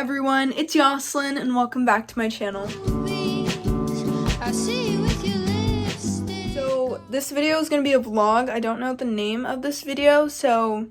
everyone, it's Yoslyn and welcome back to my channel. So this video is going to be a vlog. I don't know the name of this video, so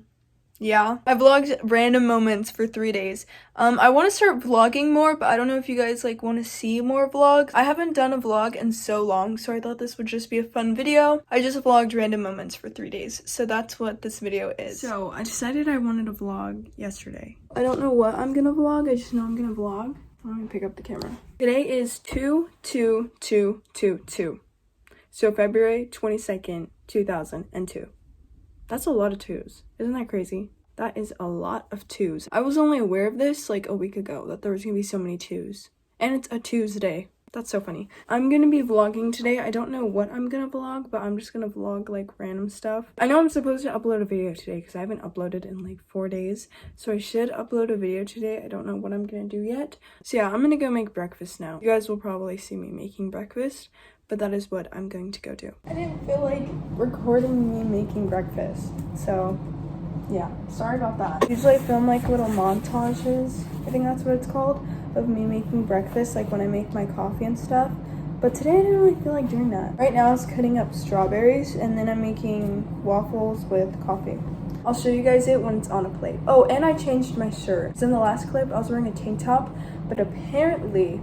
yeah. I vlogged random moments for 3 days. I want to start vlogging more, but I don't know if you guys want to see more vlogs. I haven't done a vlog in so long, so I thought this would just be a fun video. I just vlogged random moments for 3 days, so that's what this video is. So I decided I wanted to vlog yesterday. I don't know what I'm gonna vlog, I just know I'm gonna vlog. Let me pick up the camera. Today is 2/2/2/2/2. So February 22nd, 2002. That's a lot of twos. Isn't that crazy? That is a lot of twos. I was only aware of this like a week ago, that there was gonna be so many twos. And it's a Tuesday. That's so funny. I'm gonna be vlogging today. I don't know what I'm gonna vlog, but I'm just gonna vlog like random stuff. I know I'm supposed to upload a video today because I haven't uploaded in like 4 days. So I should upload a video today. I don't know what I'm gonna do yet. So yeah, I'm gonna go make breakfast now. You guys will probably see me making breakfast, but that is what I'm going to go do. I didn't feel like recording me making breakfast, so yeah, sorry about that. Usually I film like little montages, I think that's what it's called, of me making breakfast, like when I make my coffee and stuff. But today I didn't really feel like doing that. Right now I was cutting up strawberries and then I'm making waffles with coffee. I'll show you guys it when it's on a plate. Oh, and I changed my shirt. So in the last clip I was wearing a tank top, but apparently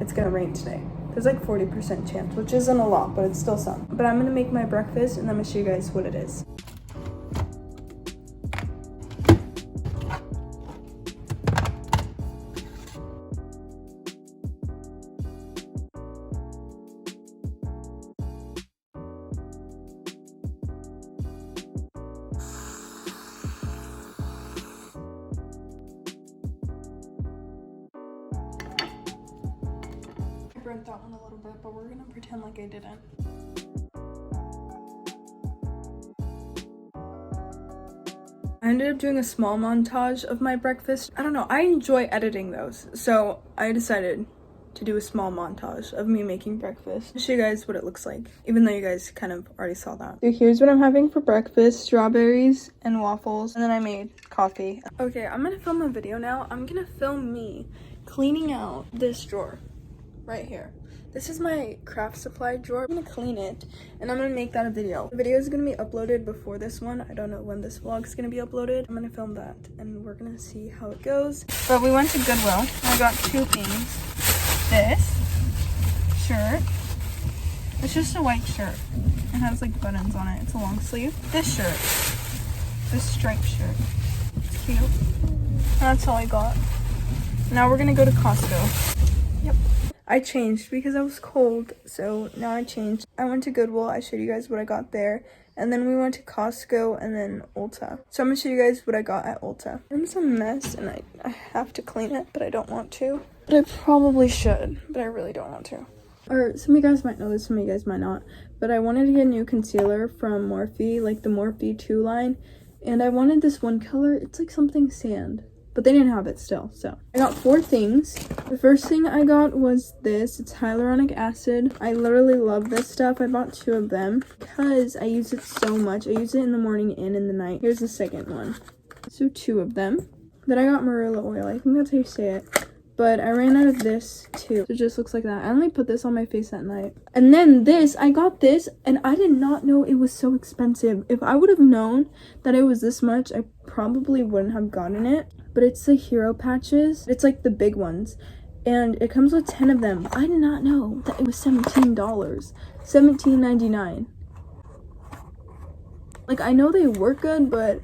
it's gonna rain today. There's like 40% chance, which isn't a lot, but it's still some. But I'm gonna make my breakfast and I'm gonna show you guys what it is. I burnt that one a little bit, but we're gonna pretend like I didn't. I ended up doing a small montage of my breakfast. I don't know, I enjoy editing those, so I decided to do a small montage of me making breakfast. I'll show you guys what it looks like, even though you guys kind of already saw that. So here's what I'm having for breakfast: strawberries and waffles, and then I made coffee. Okay, I'm gonna film a video now. I'm gonna film me cleaning out this drawer right here. This is my craft supply drawer. I'm gonna clean it and I'm gonna make that a video. The video is gonna be uploaded before this one. I don't know when this vlog is gonna be uploaded. I'm gonna film that and we're gonna see how it goes. But we went to Goodwill and I got 2 things. This shirt. It's just a white shirt. It has like buttons on it. It's a long sleeve. This shirt. This striped shirt. It's cute. And that's all I got. Now we're gonna go to Costco. Yep. I changed because I was cold, so now I changed. I went to Goodwill, I showed you guys what I got there, and then we went to Costco and then Ulta. So I'm gonna show you guys what I got at Ulta. Room's a mess and I have to clean it, but I don't want to. But I probably should, but I really don't want to. Or some of you guys might know this, some of you guys might not, but I wanted to get a new concealer from Morphe, like the Morphe 2 line, and I wanted this one color. It's like something sand, but they didn't have it still, so I got 4 things. The first thing I got was this. It's hyaluronic acid. I literally love this stuff. I bought 2 of them because I use it so much. I use it in the morning and in the night. Here's the second one. So 2 of them. Then I got marula oil. I think that's how you say it. But I ran out of this too. So it just looks like that. I only put this on my face at night. And then this, I got this and I did not know it was so expensive. If I would have known that it was this much, I probably wouldn't have gotten it. But it's the hero patches. It's like the big ones. And it comes with 10 of them. I did not know that it was $17. $17.99. Like, I know they work good, but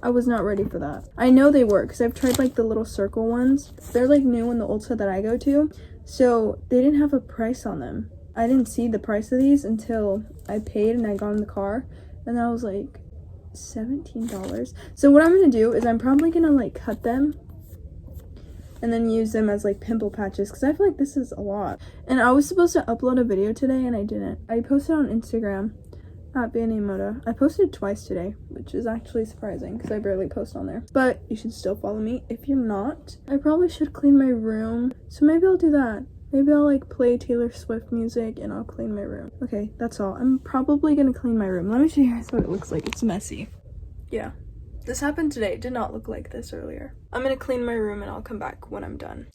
I was not ready for that. I know they work because I've tried like the little circle ones. They're like new in the Ulta that I go to. So they didn't have a price on them. I didn't see the price of these until I paid and I got in the car. And I was like, $17. So what I'm gonna do is I'm probably gonna like cut them and then use them as like pimple patches because I feel like this is a lot. And I was supposed to upload a video today and I didn't. I posted on Instagram at Banimoda. I posted twice today, which is actually surprising because I barely post on there. But you should still follow me if you're not. I probably should clean my room, so maybe I'll do that. Maybe I'll like play Taylor Swift music and I'll clean my room. Okay, that's all. I'm probably gonna clean my room. Let me show you guys what it looks like. It's messy. Yeah. This happened today. It did not look like this earlier. I'm gonna clean my room and I'll come back when I'm done.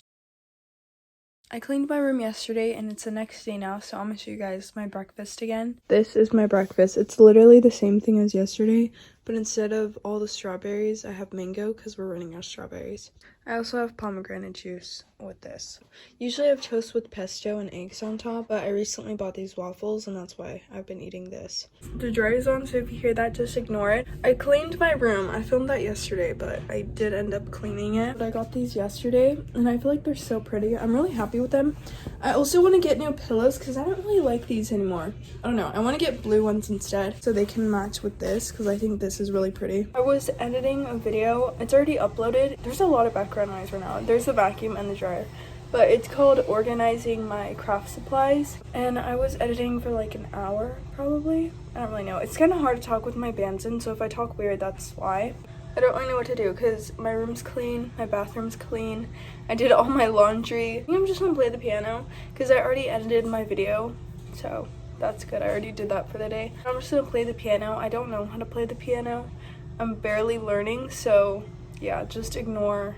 I cleaned my room yesterday and it's the next day now, so I'm gonna show you guys my breakfast again. This is my breakfast. It's literally the same thing as yesterday, but instead of all the strawberries, I have mango because we're running out of strawberries. I also have pomegranate juice with this. Usually I have toast with pesto and eggs on top, but I recently bought these waffles and that's why I've been eating this. The dryer's on, so if you hear that, just ignore it. I cleaned my room. I filmed that yesterday, but I did end up cleaning it. But I got these yesterday and I feel like they're so pretty. I'm really happy with them. I also want to get new pillows because I don't really like these anymore. I don't know. I want to get blue ones instead so they can match with this because I think this is really pretty. I was editing a video. It's already uploaded. There's a lot of background noise right now. There's the vacuum and the dryer. But it's called Organizing My Craft Supplies. And I was editing for like an hour probably. I don't really know. It's kind of hard to talk with my bands in, so if I talk weird, that's why. I don't really know what to do because my room's clean, my bathroom's clean. I did all my laundry. I think I'm just gonna play the piano because I already edited my video, so that's good. I already did that for the day. I'm just gonna play the piano. I don't know how to play the piano. I'm barely learning, so yeah, just ignore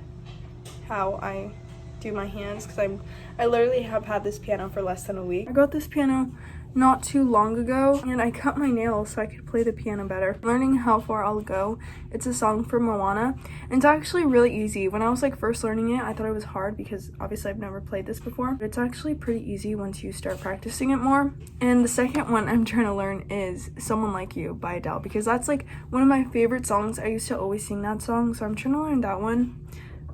how I do my hands because I literally have had this piano for less than a week. I got this piano not too long ago and I cut my nails so I could play the piano better. Learning How Far I'll Go. It's a song from Moana and it's actually really easy. When I was like first learning it, I thought it was hard because obviously I've never played this before, but it's actually pretty easy once you start practicing it more. And the second one I'm trying to learn is Someone Like You by Adele because that's like one of my favorite songs. I used to always sing that song, so I'm trying to learn that one,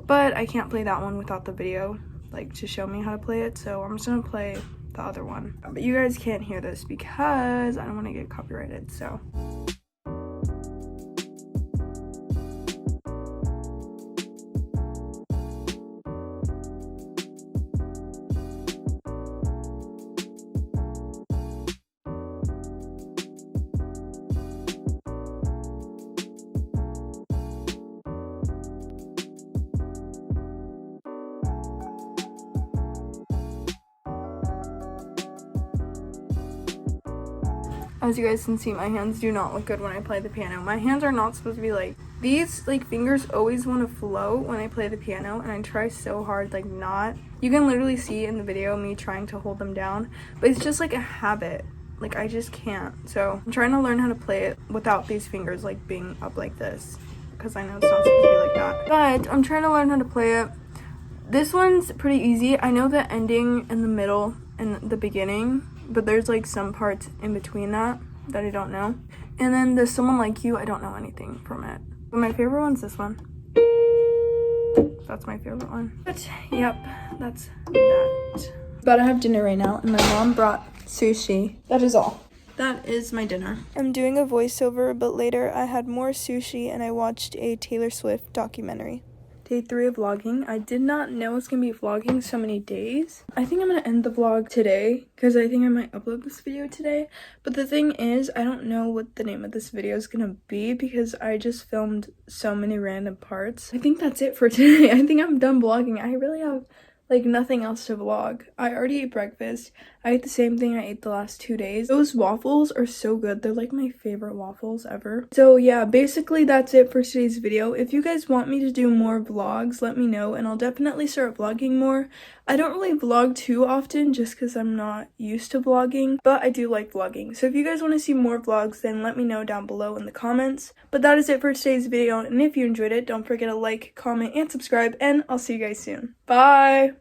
but I can't play that one without the video like to show me how to play it, so I'm just gonna play the other one. But you guys can't hear this because I don't want to get copyrighted, so. As you guys can see, my hands do not look good when I play the piano. My hands are not supposed to be like these. Like fingers always want to float when I play the piano and I try so hard like not. You can literally see in the video me trying to hold them down, but it's just like a habit. Like I just can't. So I'm trying to learn how to play it without these fingers like being up like this because I know it's not supposed to be like that. But I'm trying to learn how to play it. This one's pretty easy. I know the ending and the middle and the beginning, but there's like some parts in between that I don't know. And then the Someone Like You, I don't know anything from it. But my favorite one's this one. That's my favorite one. But yep, that's that. About to have dinner right now and my mom brought sushi. That is all. That is my dinner. I'm doing a voiceover, but later I had more sushi and I watched a Taylor Swift documentary. Day 3 of vlogging. I did not know I was gonna be vlogging so many days. I think I'm gonna end the vlog today because I think I might upload this video today. But the thing is, I don't know what the name of this video is gonna be because I just filmed so many random parts. I think that's it for today. I think I'm done vlogging. I really have like nothing else to vlog. I already ate breakfast. I ate the same thing I ate the last 2 days. Those waffles are so good. They're like my favorite waffles ever. So yeah, basically that's it for today's video. If you guys want me to do more vlogs, let me know and I'll definitely start vlogging more. I don't really vlog too often just because I'm not used to vlogging, but I do like vlogging. So if you guys want to see more vlogs, then let me know down below in the comments. But that is it for today's video, and if you enjoyed it, don't forget to like, comment, and subscribe, and I'll see you guys soon. Bye!